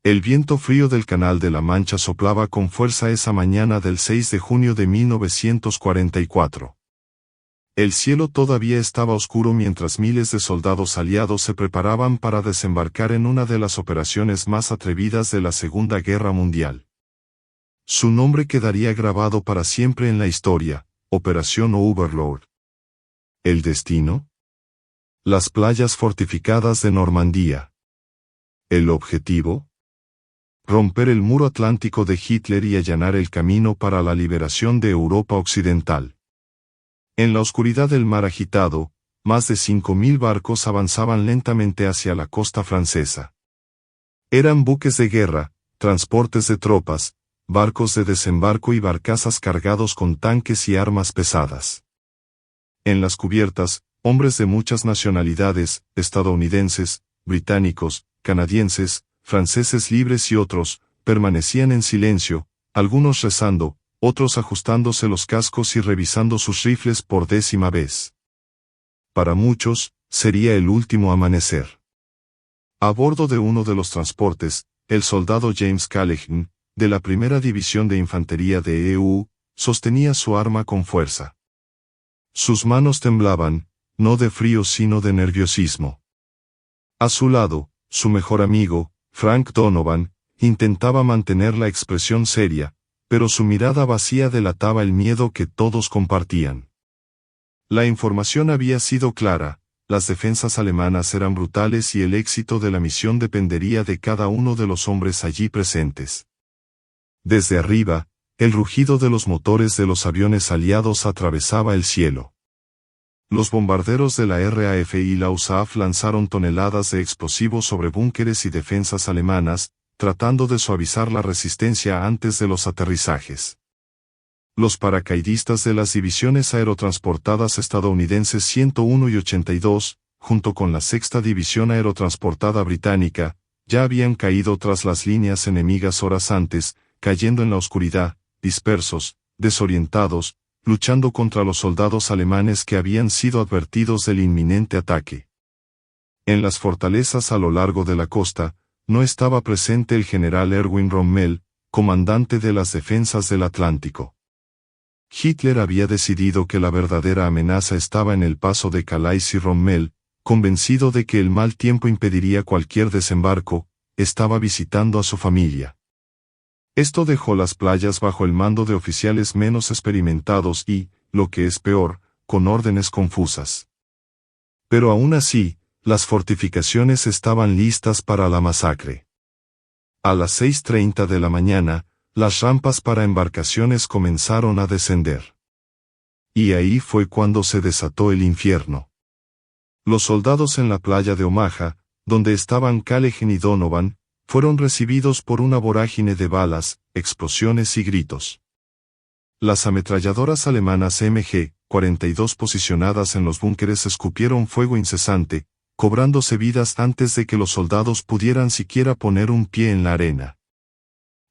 El viento frío del Canal de la Mancha soplaba con fuerza esa mañana del 6 de junio de 1944. El cielo todavía estaba oscuro mientras miles de soldados aliados se preparaban para desembarcar en una de las operaciones más atrevidas de la Segunda Guerra Mundial. Su nombre quedaría grabado para siempre en la historia: Operación Overlord. ¿El destino? Las playas fortificadas de Normandía. ¿El objetivo? Romper el muro atlántico de Hitler y allanar el camino para la liberación de Europa Occidental. En la oscuridad del mar agitado, más de 5.000 barcos avanzaban lentamente hacia la costa francesa. Eran buques de guerra, transportes de tropas, barcos de desembarco y barcazas cargados con tanques y armas pesadas. En las cubiertas, hombres de muchas nacionalidades, estadounidenses, británicos, canadienses, franceses libres y otros, permanecían en silencio, algunos rezando, otros ajustándose los cascos y revisando sus rifles por 10ª vez. Para muchos, sería el último amanecer. A bordo de uno de los transportes, el soldado James Callaghan, de la primera división de infantería de EU, sostenía su arma con fuerza. Sus manos temblaban, no de frío sino de nerviosismo. A su lado, su mejor amigo, Frank Donovan, intentaba mantener la expresión seria, pero su mirada vacía delataba el miedo que todos compartían. La información había sido clara: las defensas alemanas eran brutales y el éxito de la misión dependería de cada uno de los hombres allí presentes. Desde arriba, el rugido de los motores de los aviones aliados atravesaba el cielo. Los bombarderos de la RAF y la USAF lanzaron toneladas de explosivos sobre búnkeres y defensas alemanas, tratando de suavizar la resistencia antes de los aterrizajes. Los paracaidistas de las divisiones aerotransportadas estadounidenses 101 y 82, junto con la 6ª División Aerotransportada Británica, ya habían caído tras las líneas enemigas horas antes, cayendo en la oscuridad, dispersos, desorientados, luchando contra los soldados alemanes que habían sido advertidos del inminente ataque. En las fortalezas a lo largo de la costa, no estaba presente el general Erwin Rommel, comandante de las defensas del Atlántico. Hitler había decidido que la verdadera amenaza estaba en el paso de Calais y Rommel, convencido de que el mal tiempo impediría cualquier desembarco, estaba visitando a su familia. Esto dejó las playas bajo el mando de oficiales menos experimentados y, lo que es peor, con órdenes confusas. Pero aún así, las fortificaciones estaban listas para la masacre. A las 6:30 de la mañana, las rampas para embarcaciones comenzaron a descender. Y ahí fue cuando se desató el infierno. Los soldados en la playa de Omaha, donde estaban Callaghan y Donovan, fueron recibidos por una vorágine de balas, explosiones y gritos. Las ametralladoras alemanas MG-42 posicionadas en los búnkeres escupieron fuego incesante, cobrándose vidas antes de que los soldados pudieran siquiera poner un pie en la arena.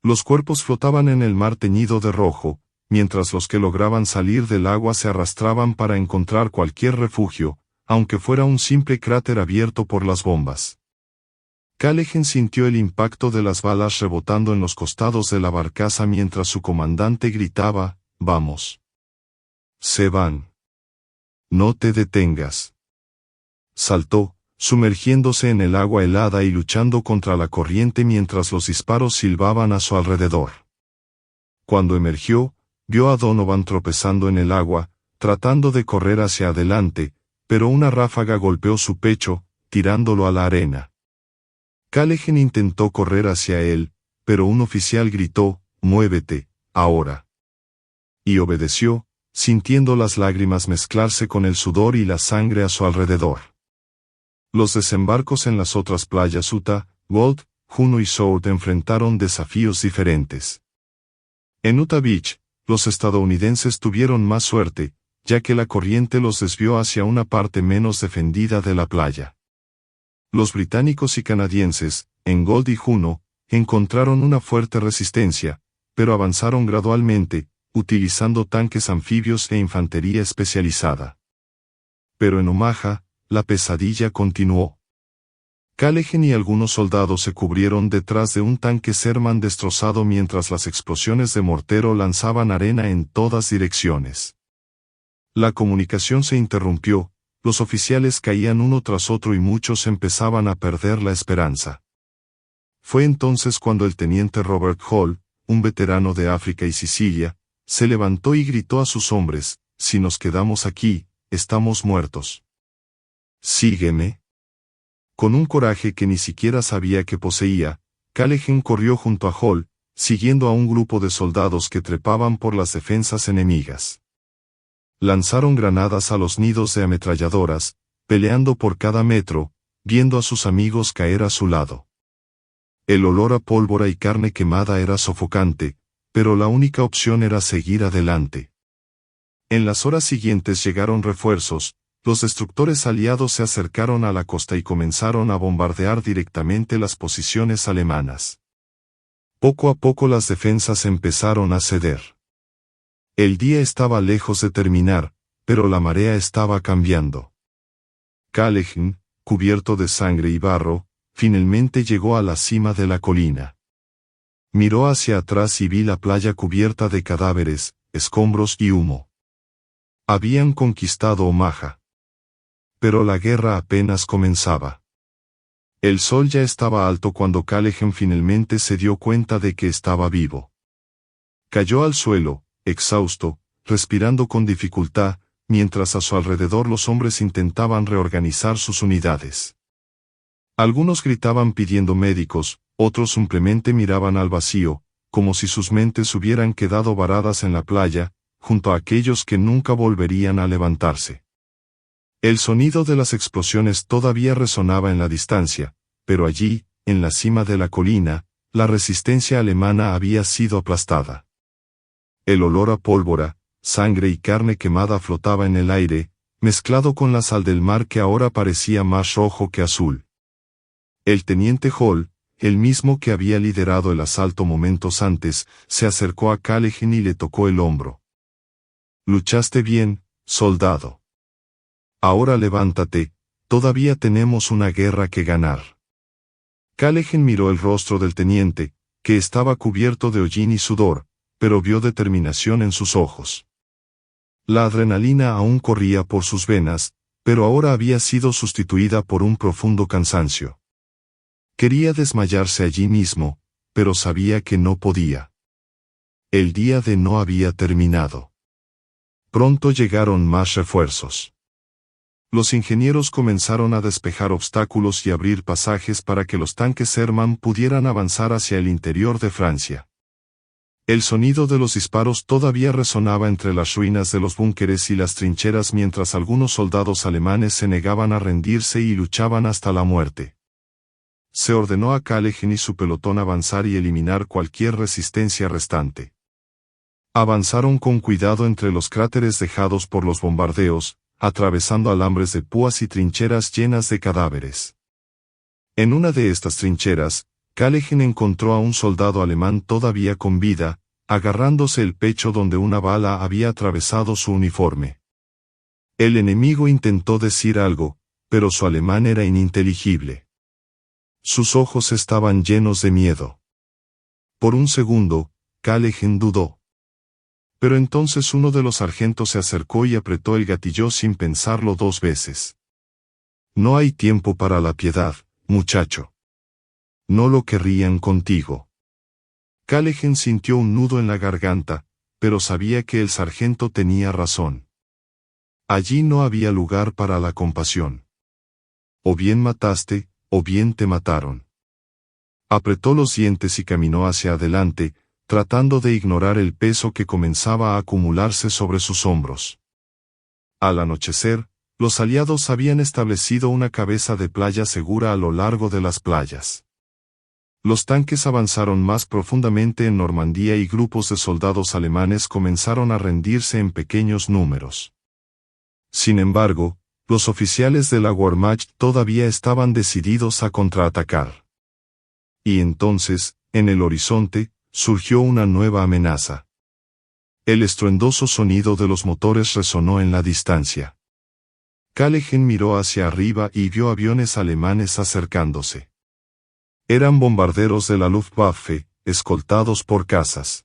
Los cuerpos flotaban en el mar teñido de rojo, mientras los que lograban salir del agua se arrastraban para encontrar cualquier refugio, aunque fuera un simple cráter abierto por las bombas. Callaghan sintió el impacto de las balas rebotando en los costados de la barcaza mientras su comandante gritaba: «¡Vamos! Se van. No te detengas». Saltó, sumergiéndose en el agua helada y luchando contra la corriente mientras los disparos silbaban a su alrededor. Cuando emergió, vio a Donovan tropezando en el agua, tratando de correr hacia adelante, pero una ráfaga golpeó su pecho, tirándolo a la arena. Callaghan intentó correr hacia él, pero un oficial gritó: «Muévete, ahora». Y obedeció, sintiendo las lágrimas mezclarse con el sudor y la sangre a su alrededor. Los desembarcos en las otras playas Utah, Gold, Juno y Sword enfrentaron desafíos diferentes. En Utah Beach, los estadounidenses tuvieron más suerte, ya que la corriente los desvió hacia una parte menos defendida de la playa. Los británicos y canadienses, en Gold y Juno, encontraron una fuerte resistencia, pero avanzaron gradualmente, utilizando tanques anfibios e infantería especializada. Pero en Omaha, la pesadilla continuó. Kalegen y algunos soldados se cubrieron detrás de un tanque Sherman destrozado mientras las explosiones de mortero lanzaban arena en todas direcciones. La comunicación se interrumpió, los oficiales caían uno tras otro y muchos empezaban a perder la esperanza. Fue entonces cuando el teniente Robert Hall, un veterano de África y Sicilia, se levantó y gritó a sus hombres: «Si nos quedamos aquí, estamos muertos. Sígueme». Con un coraje que ni siquiera sabía que poseía, Kalegen corrió junto a Hall, siguiendo a un grupo de soldados que trepaban por las defensas enemigas. Lanzaron granadas a los nidos de ametralladoras, peleando por cada metro, viendo a sus amigos caer a su lado. El olor a pólvora y carne quemada era sofocante, pero la única opción era seguir adelante. En las horas siguientes llegaron refuerzos, los destructores aliados se acercaron a la costa y comenzaron a bombardear directamente las posiciones alemanas. Poco a poco las defensas empezaron a ceder. El día estaba lejos de terminar, pero la marea estaba cambiando. Kalegen, cubierto de sangre y barro, finalmente llegó a la cima de la colina. Miró hacia atrás y vi la playa cubierta de cadáveres, escombros y humo. Habían conquistado Omaha. Pero la guerra apenas comenzaba. El sol ya estaba alto cuando Kalegen finalmente se dio cuenta de que estaba vivo. Cayó al suelo, exhausto, respirando con dificultad, mientras a su alrededor los hombres intentaban reorganizar sus unidades. Algunos gritaban pidiendo médicos, otros simplemente miraban al vacío, como si sus mentes hubieran quedado varadas en la playa, junto a aquellos que nunca volverían a levantarse. El sonido de las explosiones todavía resonaba en la distancia, pero allí, en la cima de la colina, la resistencia alemana había sido aplastada. El olor a pólvora, sangre y carne quemada flotaba en el aire, mezclado con la sal del mar que ahora parecía más rojo que azul. El teniente Hall, el mismo que había liderado el asalto momentos antes, se acercó a Kalegen y le tocó el hombro. «Luchaste bien, soldado. Ahora levántate, todavía tenemos una guerra que ganar». Kalegen miró el rostro del teniente, que estaba cubierto de hollín y sudor, pero vio determinación en sus ojos. La adrenalina aún corría por sus venas, pero ahora había sido sustituida por un profundo cansancio. Quería desmayarse allí mismo, pero sabía que no podía. El día D no había terminado. Pronto llegaron más refuerzos. Los ingenieros comenzaron a despejar obstáculos y abrir pasajes para que los tanques Sherman pudieran avanzar hacia el interior de Francia. El sonido de los disparos todavía resonaba entre las ruinas de los búnkeres y las trincheras mientras algunos soldados alemanes se negaban a rendirse y luchaban hasta la muerte. Se ordenó a Kalegen y su pelotón avanzar y eliminar cualquier resistencia restante. Avanzaron con cuidado entre los cráteres dejados por los bombardeos, atravesando alambres de púas y trincheras llenas de cadáveres. En una de estas trincheras, Kalegen encontró a un soldado alemán todavía con vida, agarrándose el pecho donde una bala había atravesado su uniforme. El enemigo intentó decir algo, pero su alemán era ininteligible. Sus ojos estaban llenos de miedo. Por un segundo, Kalegen dudó. Pero entonces uno de los sargentos se acercó y apretó el gatillo sin pensarlo dos veces. «No hay tiempo para la piedad, muchacho. No lo querrían contigo». Kalegen sintió un nudo en la garganta, pero sabía que el sargento tenía razón. Allí no había lugar para la compasión. O bien mataste, o bien te mataron. Apretó los dientes y caminó hacia adelante, tratando de ignorar el peso que comenzaba a acumularse sobre sus hombros. Al anochecer, los aliados habían establecido una cabeza de playa segura a lo largo de las playas. Los tanques avanzaron más profundamente en Normandía y grupos de soldados alemanes comenzaron a rendirse en pequeños números. Sin embargo, los oficiales de la Wehrmacht todavía estaban decididos a contraatacar. Y entonces, en el horizonte, surgió una nueva amenaza. El estruendoso sonido de los motores resonó en la distancia. Kalegen miró hacia arriba y vio aviones alemanes acercándose. Eran bombarderos de la Luftwaffe, escoltados por cazas.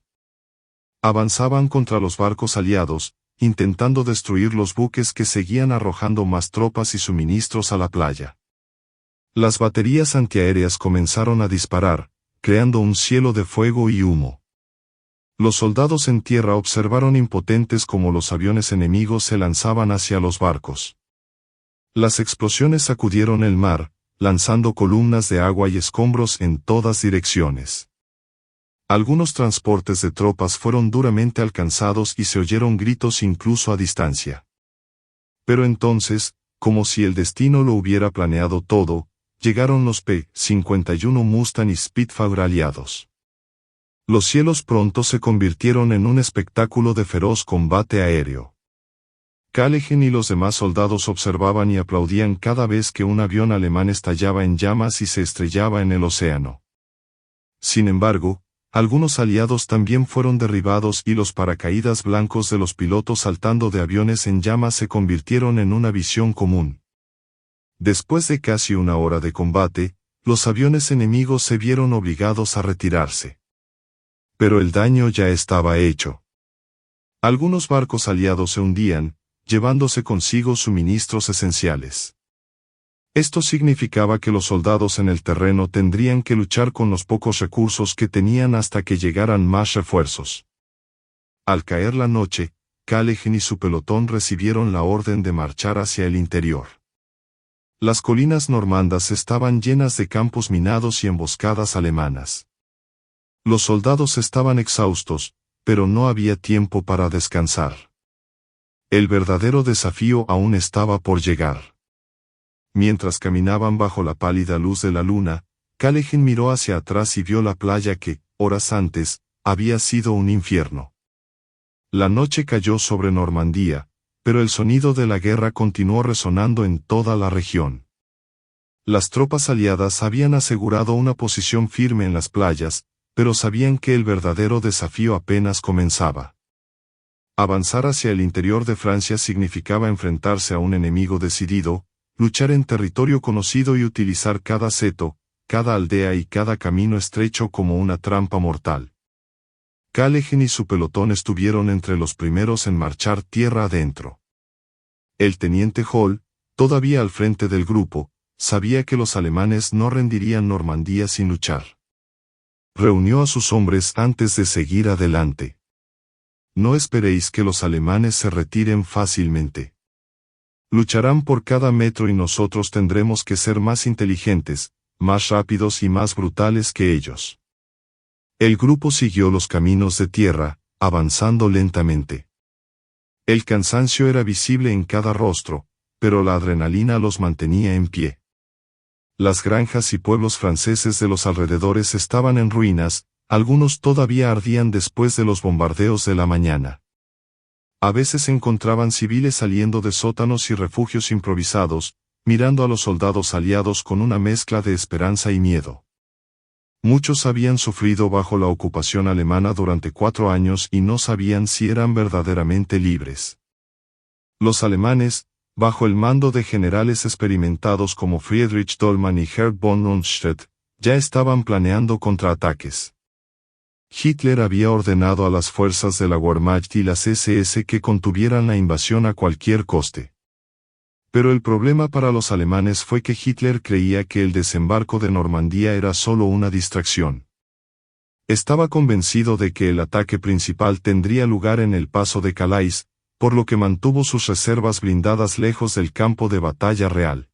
Avanzaban contra los barcos aliados, intentando destruir los buques que seguían arrojando más tropas y suministros a la playa. Las baterías antiaéreas comenzaron a disparar, creando un cielo de fuego y humo. Los soldados en tierra observaron impotentes cómo los aviones enemigos se lanzaban hacia los barcos. Las explosiones sacudieron el mar, lanzando columnas de agua y escombros en todas direcciones. Algunos transportes de tropas fueron duramente alcanzados y se oyeron gritos incluso a distancia. Pero entonces, como si el destino lo hubiera planeado todo, llegaron los P-51 Mustang y Spitfire aliados. Los cielos pronto se convirtieron en un espectáculo de feroz combate aéreo. Kalegen y los demás soldados observaban y aplaudían cada vez que un avión alemán estallaba en llamas y se estrellaba en el océano. Sin embargo, algunos aliados también fueron derribados y los paracaídas blancos de los pilotos saltando de aviones en llamas se convirtieron en una visión común. Después de casi una hora de combate, los aviones enemigos se vieron obligados a retirarse. Pero el daño ya estaba hecho. Algunos barcos aliados se hundían, llevándose consigo suministros esenciales. Esto significaba que los soldados en el terreno tendrían que luchar con los pocos recursos que tenían hasta que llegaran más refuerzos. Al caer la noche, Kalegen y su pelotón recibieron la orden de marchar hacia el interior. Las colinas normandas estaban llenas de campos minados y emboscadas alemanas. Los soldados estaban exhaustos, pero no había tiempo para descansar. El verdadero desafío aún estaba por llegar. Mientras caminaban bajo la pálida luz de la luna, Kalegen miró hacia atrás y vio la playa que, horas antes, había sido un infierno. La noche cayó sobre Normandía, pero el sonido de la guerra continuó resonando en toda la región. Las tropas aliadas habían asegurado una posición firme en las playas, pero sabían que el verdadero desafío apenas comenzaba. Avanzar hacia el interior de Francia significaba enfrentarse a un enemigo decidido, luchar en territorio conocido y utilizar cada seto, cada aldea y cada camino estrecho como una trampa mortal. Kalegen y su pelotón estuvieron entre los primeros en marchar tierra adentro. El teniente Hall, todavía al frente del grupo, sabía que los alemanes no rendirían Normandía sin luchar. Reunió a sus hombres antes de seguir adelante. No esperéis que los alemanes se retiren fácilmente. Lucharán por cada metro y nosotros tendremos que ser más inteligentes, más rápidos y más brutales que ellos. El grupo siguió los caminos de tierra, avanzando lentamente. El cansancio era visible en cada rostro, pero la adrenalina los mantenía en pie. Las granjas y pueblos franceses de los alrededores estaban en ruinas, algunos todavía ardían después de los bombardeos de la mañana. A veces se encontraban civiles saliendo de sótanos y refugios improvisados, mirando a los soldados aliados con una mezcla de esperanza y miedo. Muchos habían sufrido bajo la ocupación alemana durante 4 años y no sabían si eran verdaderamente libres. Los alemanes, bajo el mando de generales experimentados como Friedrich Dollmann y Gerd von Rundstedt, ya estaban planeando contraataques. Hitler había ordenado a las fuerzas de la Wehrmacht y las SS que contuvieran la invasión a cualquier coste. Pero el problema para los alemanes fue que Hitler creía que el desembarco de Normandía era solo una distracción. Estaba convencido de que el ataque principal tendría lugar en el paso de Calais, por lo que mantuvo sus reservas blindadas lejos del campo de batalla real.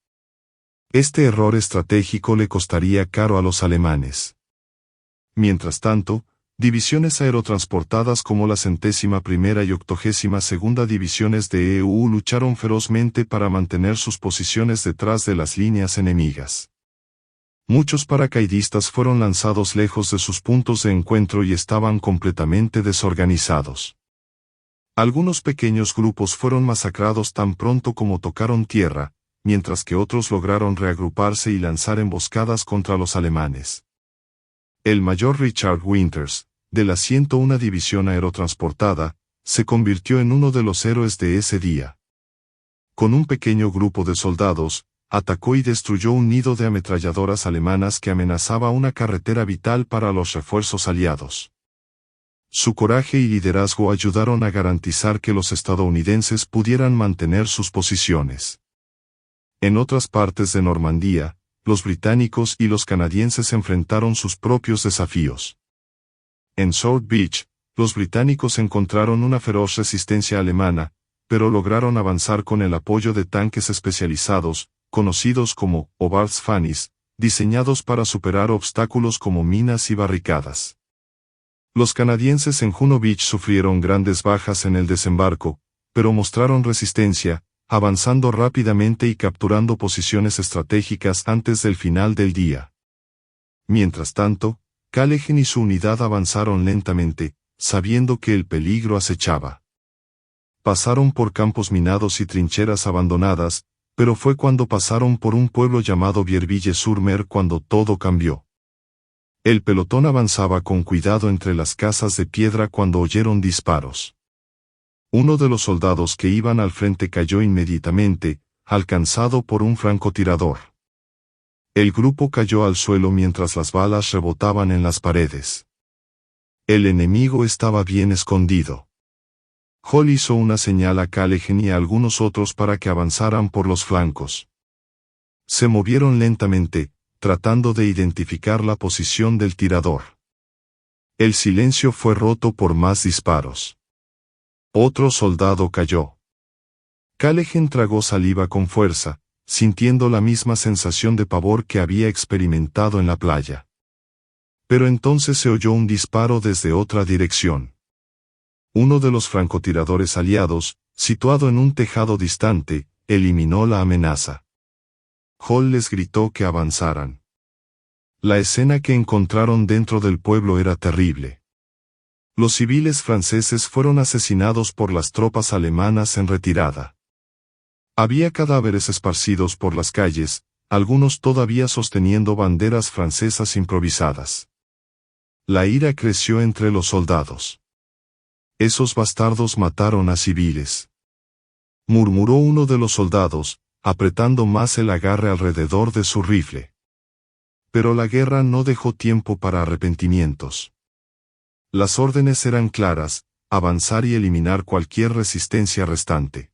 Este error estratégico le costaría caro a los alemanes. Mientras tanto, divisiones aerotransportadas como la 101ª y 82ª Divisiones de EU lucharon ferozmente para mantener sus posiciones detrás de las líneas enemigas. Muchos paracaidistas fueron lanzados lejos de sus puntos de encuentro y estaban completamente desorganizados. Algunos pequeños grupos fueron masacrados tan pronto como tocaron tierra, mientras que otros lograron reagruparse y lanzar emboscadas contra los alemanes. El mayor Richard Winters, de la 101 División Aerotransportada, se convirtió en uno de los héroes de ese día. con un pequeño grupo de soldados, atacó y destruyó un nido de ametralladoras alemanas que amenazaba una carretera vital para los refuerzos aliados. Su coraje y liderazgo ayudaron a garantizar que los estadounidenses pudieran mantener sus posiciones. En otras partes de Normandía, los británicos y los canadienses enfrentaron sus propios desafíos. En Sword Beach, los británicos encontraron una feroz resistencia alemana, pero lograron avanzar con el apoyo de tanques especializados, conocidos como Hobards Fannies, diseñados para superar obstáculos como minas y barricadas. Los canadienses en Juno Beach sufrieron grandes bajas en el desembarco, pero mostraron resistencia, avanzando rápidamente y capturando posiciones estratégicas antes del final del día. Mientras tanto, Callaghan y su unidad avanzaron lentamente, sabiendo que el peligro acechaba. Pasaron por campos minados y trincheras abandonadas, pero fue cuando pasaron por un pueblo llamado Vierville-sur-Mer cuando todo cambió. El pelotón avanzaba con cuidado entre las casas de piedra cuando oyeron disparos. Uno de los soldados que iban al frente cayó inmediatamente, alcanzado por un francotirador. El grupo cayó al suelo mientras las balas rebotaban en las paredes. El enemigo estaba bien escondido. Hall hizo una señal a Callaghan y a algunos otros para que avanzaran por los flancos. Se movieron lentamente, tratando de identificar la posición del tirador. El silencio fue roto por más disparos. Otro soldado cayó. Callaghan tragó saliva con fuerza, sintiendo la misma sensación de pavor que había experimentado en la playa. Pero entonces se oyó un disparo desde otra dirección. Uno de los francotiradores aliados, situado en un tejado distante, eliminó la amenaza. Hall les gritó que avanzaran. La escena que encontraron dentro del pueblo era terrible. Los civiles franceses fueron asesinados por las tropas alemanas en retirada. Había cadáveres esparcidos por las calles, algunos todavía sosteniendo banderas francesas improvisadas. La ira creció entre los soldados. Esos bastardos mataron a civiles, murmuró uno de los soldados, apretando más el agarre alrededor de su rifle. Pero la guerra no dejó tiempo para arrepentimientos. Las órdenes eran claras: avanzar y eliminar cualquier resistencia restante.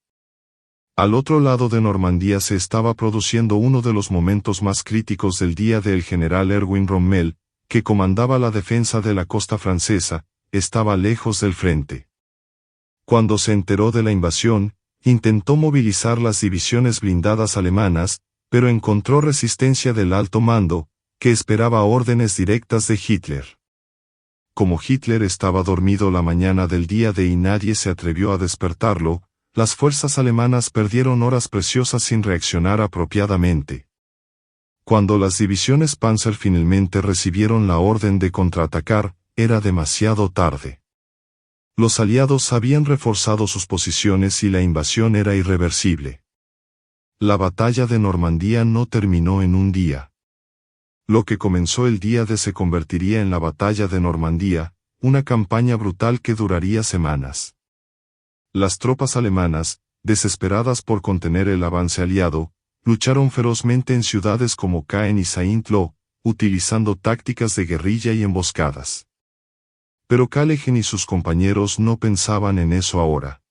Al otro lado de Normandía se estaba produciendo uno de los momentos más críticos del día del general Erwin Rommel, que comandaba la defensa de la costa francesa, estaba lejos del frente. Cuando se enteró de la invasión, intentó movilizar las divisiones blindadas alemanas, pero encontró resistencia del alto mando, que esperaba órdenes directas de Hitler. Como Hitler estaba dormido la mañana del día D y nadie se atrevió a despertarlo, las fuerzas alemanas perdieron horas preciosas sin reaccionar apropiadamente. Cuando las divisiones Panzer finalmente recibieron la orden de contraatacar, era demasiado tarde. Los aliados habían reforzado sus posiciones y la invasión era irreversible. La batalla de Normandía no terminó en un día. Lo que comenzó el día D se convertiría en la batalla de Normandía, una campaña brutal que duraría semanas. Las tropas alemanas, desesperadas por contener el avance aliado, lucharon ferozmente en ciudades como Caen y Saint-Lô, utilizando tácticas de guerrilla y emboscadas. Pero Callaghan y sus compañeros no pensaban en eso ahora.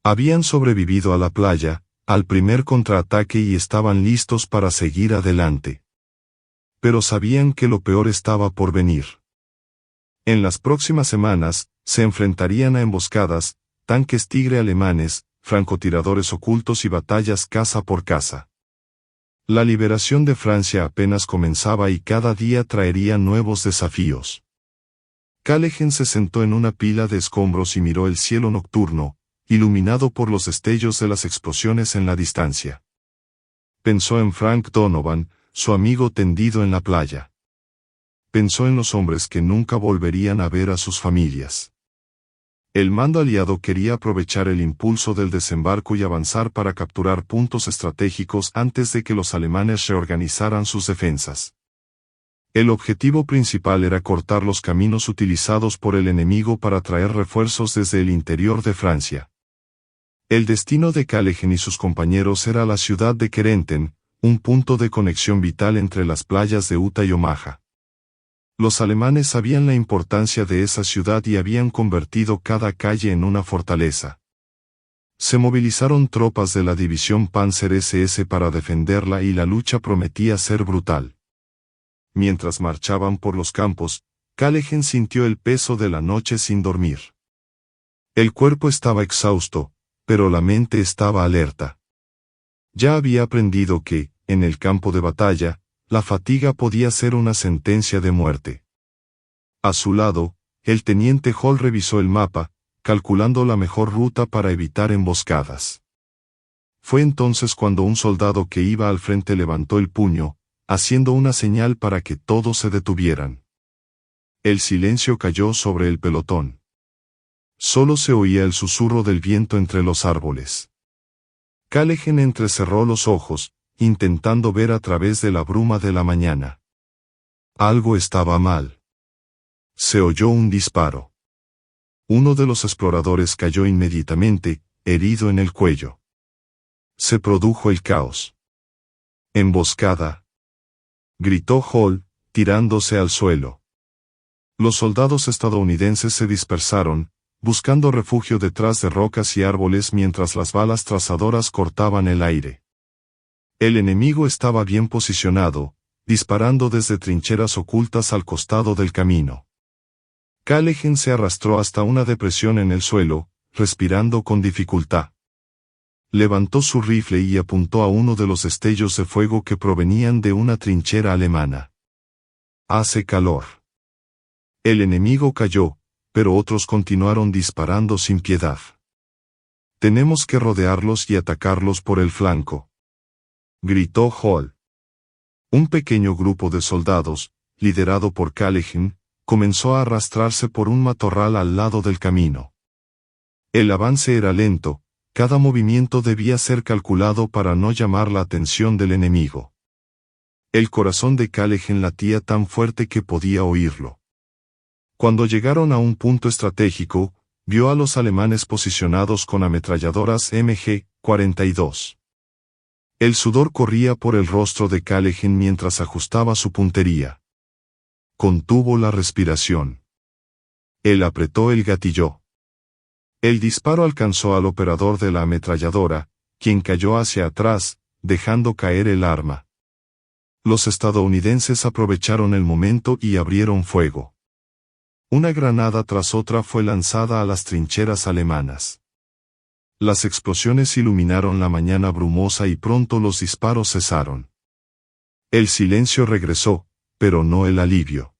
Habían sobrevivido a la playa, al primer contraataque y estaban listos para seguir adelante. Pero sabían que lo peor estaba por venir. En las próximas semanas, se enfrentarían a emboscadas, tanques tigre alemanes, francotiradores ocultos y batallas casa por casa. La liberación de Francia apenas comenzaba y cada día traería nuevos desafíos. Callaghan se sentó en una pila de escombros y miró el cielo nocturno, iluminado por los destellos de las explosiones en la distancia. Pensó en Frank Donovan, su amigo tendido en la playa. Pensó en los hombres que nunca volverían a ver a sus familias. El mando aliado quería aprovechar el impulso del desembarco y avanzar para capturar puntos estratégicos antes de que los alemanes reorganizaran sus defensas. El objetivo principal era cortar los caminos utilizados por el enemigo para traer refuerzos desde el interior de Francia. El destino de Kalegen y sus compañeros era la ciudad de Kerenten, un punto de conexión vital entre las playas de Uta y Omaha. Los alemanes sabían la importancia de esa ciudad y habían convertido cada calle en una fortaleza. Se movilizaron tropas de la división Panzer SS para defenderla y la lucha prometía ser brutal. Mientras marchaban por los campos, Kalegen sintió el peso de la noche sin dormir. El cuerpo estaba exhausto, pero la mente estaba alerta. Ya había aprendido que, en el campo de batalla, la fatiga podía ser una sentencia de muerte. A su lado, el teniente Hall revisó el mapa, calculando la mejor ruta para evitar emboscadas. Fue entonces cuando un soldado que iba al frente levantó el puño, haciendo una señal para que todos se detuvieran. El silencio cayó sobre el pelotón. Solo se oía el susurro del viento entre los árboles. Kalegen entrecerró los ojos, intentando ver a través de la bruma de la mañana. Algo estaba mal. Se oyó un disparo. Uno de los exploradores cayó inmediatamente, herido en el cuello. Se produjo el caos. «¡Emboscada!», gritó Hall, tirándose al suelo. Los soldados estadounidenses se dispersaron, buscando refugio detrás de rocas y árboles mientras las balas trazadoras cortaban el aire. El enemigo estaba bien posicionado, disparando desde trincheras ocultas al costado del camino. Kalegen se arrastró hasta una depresión en el suelo, respirando con dificultad. Levantó su rifle y apuntó a uno de los destellos de fuego que provenían de una trinchera alemana. «Hace calor». El enemigo cayó, pero otros continuaron disparando sin piedad. «Tenemos que rodearlos y atacarlos por el flanco», gritó Hall. Un pequeño grupo de soldados, liderado por Kalegen, comenzó a arrastrarse por un matorral al lado del camino. El avance era lento, cada movimiento debía ser calculado para no llamar la atención del enemigo. El corazón de Kalegen latía tan fuerte que podía oírlo. Cuando llegaron a un punto estratégico, vio a los alemanes posicionados con ametralladoras MG-42. El sudor corría por el rostro de Kalegen mientras ajustaba su puntería. Contuvo la respiración. Él apretó el gatillo. El disparo alcanzó al operador de la ametralladora, quien cayó hacia atrás, dejando caer el arma. Los estadounidenses aprovecharon el momento y abrieron fuego. Una granada tras otra fue lanzada a las trincheras alemanas. Las explosiones iluminaron la mañana brumosa y pronto los disparos cesaron. El silencio regresó, pero no el alivio.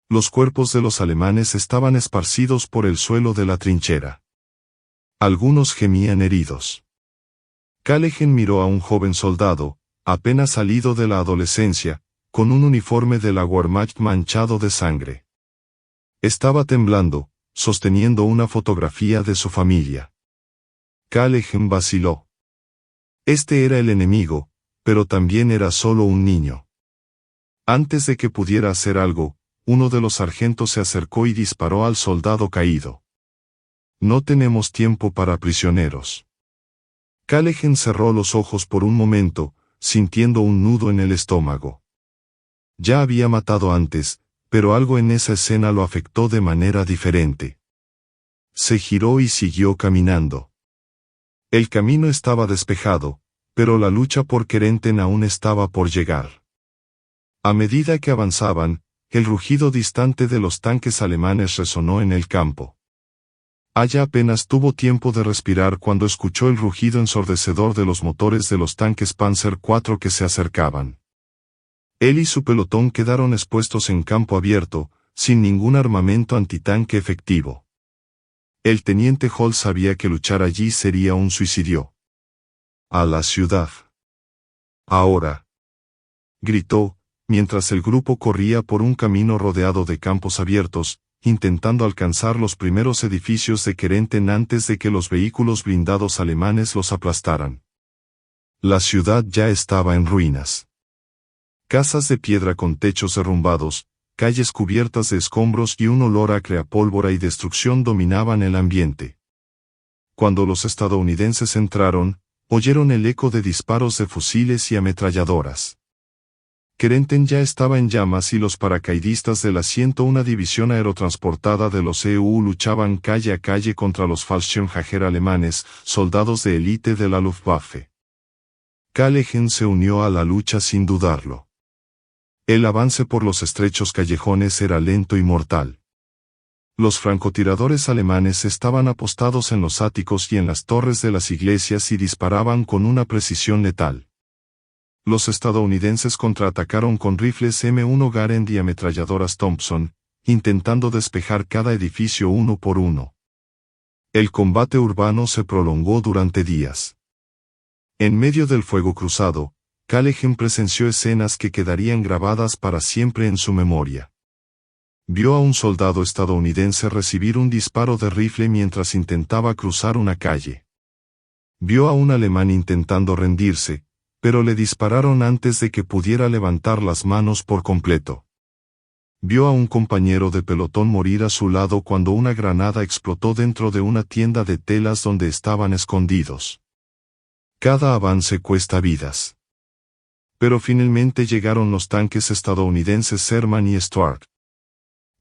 Los cuerpos de los alemanes estaban esparcidos por el suelo de la trinchera. Algunos gemían heridos. Kalegen miró a un joven soldado, apenas salido de la adolescencia, con un uniforme de la Wehrmacht manchado de sangre. Estaba temblando, sosteniendo una fotografía de su familia. Kalegen vaciló. Este era el enemigo, pero también era solo un niño. Antes de que pudiera hacer algo, uno de los sargentos se acercó y disparó al soldado caído. «No tenemos tiempo para prisioneros». Kalegen cerró los ojos por un momento, sintiendo un nudo en el estómago. Ya había matado antes, pero algo en esa escena lo afectó de manera diferente. Se giró y siguió caminando. El camino estaba despejado, pero la lucha por Kerenten aún estaba por llegar. A medida que avanzaban, el rugido distante de los tanques alemanes resonó en el campo. Aya apenas tuvo tiempo de respirar cuando escuchó el rugido ensordecedor de los motores de los tanques Panzer IV que se acercaban. Él y su pelotón quedaron expuestos en campo abierto, sin ningún armamento antitanque efectivo. El teniente Hall sabía que luchar allí sería un suicidio. «A la ciudad. Ahora», gritó, mientras el grupo corría por un camino rodeado de campos abiertos, intentando alcanzar los primeros edificios de Kerenten antes de que los vehículos blindados alemanes los aplastaran. La ciudad ya estaba en ruinas. Casas de piedra con techos derrumbados, calles cubiertas de escombros y un olor acre a pólvora y destrucción dominaban el ambiente. Cuando los estadounidenses entraron, oyeron el eco de disparos de fusiles y ametralladoras. Querenten ya estaba en llamas y los paracaidistas de la 101 División Aerotransportada de los EU luchaban calle a calle contra los Fallschirmjäger alemanes, soldados de élite de la Luftwaffe. Källegen se unió a la lucha sin dudarlo. El avance por los estrechos callejones era lento y mortal. Los francotiradores alemanes estaban apostados en los áticos y en las torres de las iglesias y disparaban con una precisión letal. Los estadounidenses contraatacaron con rifles M1 Garand y ametralladoras Thompson, intentando despejar cada edificio uno por uno. El combate urbano se prolongó durante días. En medio del fuego cruzado, Källegen presenció escenas que quedarían grabadas para siempre en su memoria. Vio a un soldado estadounidense recibir un disparo de rifle mientras intentaba cruzar una calle. Vio a un alemán intentando rendirse, pero le dispararon antes de que pudiera levantar las manos por completo. Vio a un compañero de pelotón morir a su lado cuando una granada explotó dentro de una tienda de telas donde estaban escondidos. Cada avance cuesta vidas. Pero finalmente llegaron los tanques estadounidenses Sherman y Stuart.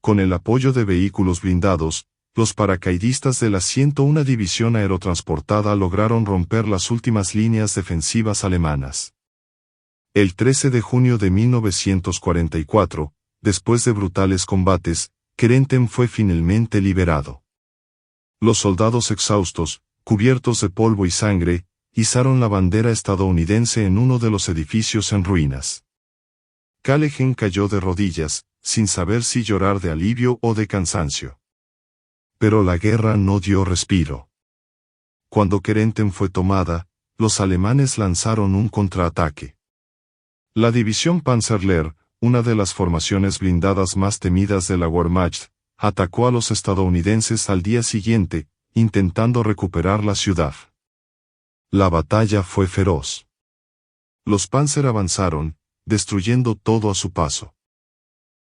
Con el apoyo de vehículos blindados, los paracaidistas de la 101 División Aerotransportada lograron romper las últimas líneas defensivas alemanas. El 13 de junio de 1944, después de brutales combates, Querenten fue finalmente liberado. Los soldados exhaustos, cubiertos de polvo y sangre, izaron la bandera estadounidense en uno de los edificios en ruinas. Källegen cayó de rodillas, sin saber si llorar de alivio o de cansancio. Pero la guerra no dio respiro. Cuando Querenten fue tomada, los alemanes lanzaron un contraataque. La división Panzerlehr, una de las formaciones blindadas más temidas de la Wehrmacht, atacó a los estadounidenses al día siguiente, intentando recuperar la ciudad. La batalla fue feroz. Los Panzer avanzaron, destruyendo todo a su paso.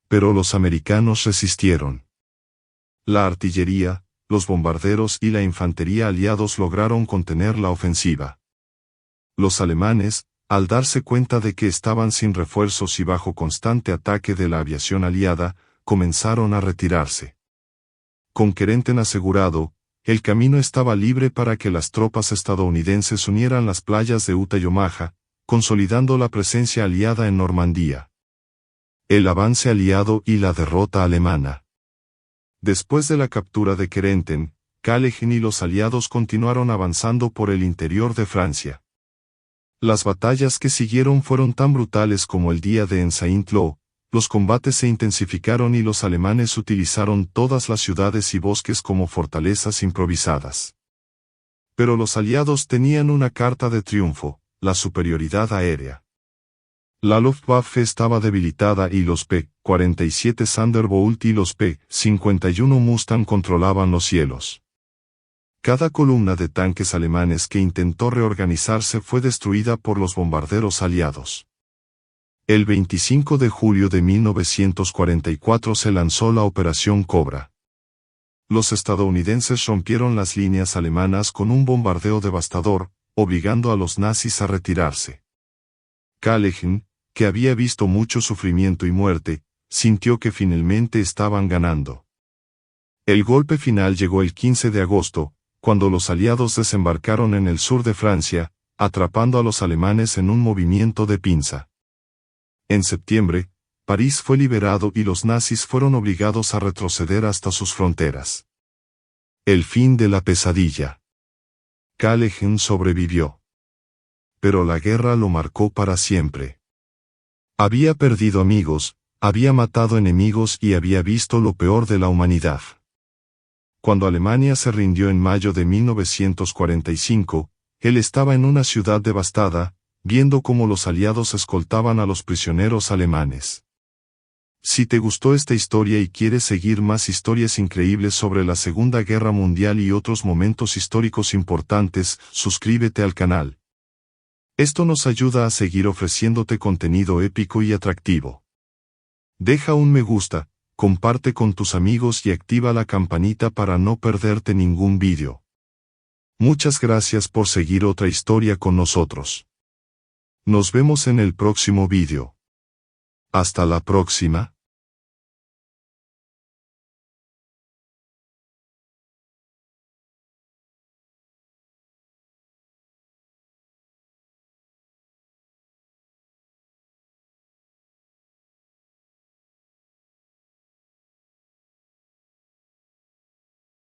Pero los americanos resistieron. La artillería, los bombarderos y la infantería aliados lograron contener la ofensiva. Los alemanes, al darse cuenta de que estaban sin refuerzos y bajo constante ataque de la aviación aliada, comenzaron a retirarse. Con Querenten asegurado, el camino estaba libre para que las tropas estadounidenses unieran las playas de Utah y Omaha, consolidando la presencia aliada en Normandía. El avance aliado y la derrota alemana. Después de la captura de Querenten, Källegen y los aliados continuaron avanzando por el interior de Francia. Las batallas que siguieron fueron tan brutales como el día de Saint-Lô, los combates se intensificaron y los alemanes utilizaron todas las ciudades y bosques como fortalezas improvisadas. Pero los aliados tenían una carta de triunfo, la superioridad aérea. La Luftwaffe estaba debilitada y los P-47 Thunderbolt y los P-51 Mustang controlaban los cielos. Cada columna de tanques alemanes que intentó reorganizarse fue destruida por los bombarderos aliados. El 25 de julio de 1944 se lanzó la Operación Cobra. Los estadounidenses rompieron las líneas alemanas con un bombardeo devastador, obligando a los nazis a retirarse. Källegen, que había visto mucho sufrimiento y muerte, sintió que finalmente estaban ganando. El golpe final llegó el 15 de agosto, cuando los aliados desembarcaron en el sur de Francia, atrapando a los alemanes en un movimiento de pinza. En septiembre, París fue liberado y los nazis fueron obligados a retroceder hasta sus fronteras. El fin de la pesadilla. Källegen sobrevivió. Pero la guerra lo marcó para siempre. Había perdido amigos, había matado enemigos y había visto lo peor de la humanidad. Cuando Alemania se rindió en mayo de 1945, él estaba en una ciudad devastada, viendo cómo los aliados escoltaban a los prisioneros alemanes. Si te gustó esta historia y quieres seguir más historias increíbles sobre la Segunda Guerra Mundial y otros momentos históricos importantes, suscríbete al canal. Esto nos ayuda a seguir ofreciéndote contenido épico y atractivo. Deja un me gusta, comparte con tus amigos y activa la campanita para no perderte ningún vídeo. Muchas gracias por seguir otra historia con nosotros. Nos vemos en el próximo vídeo. Hasta la próxima.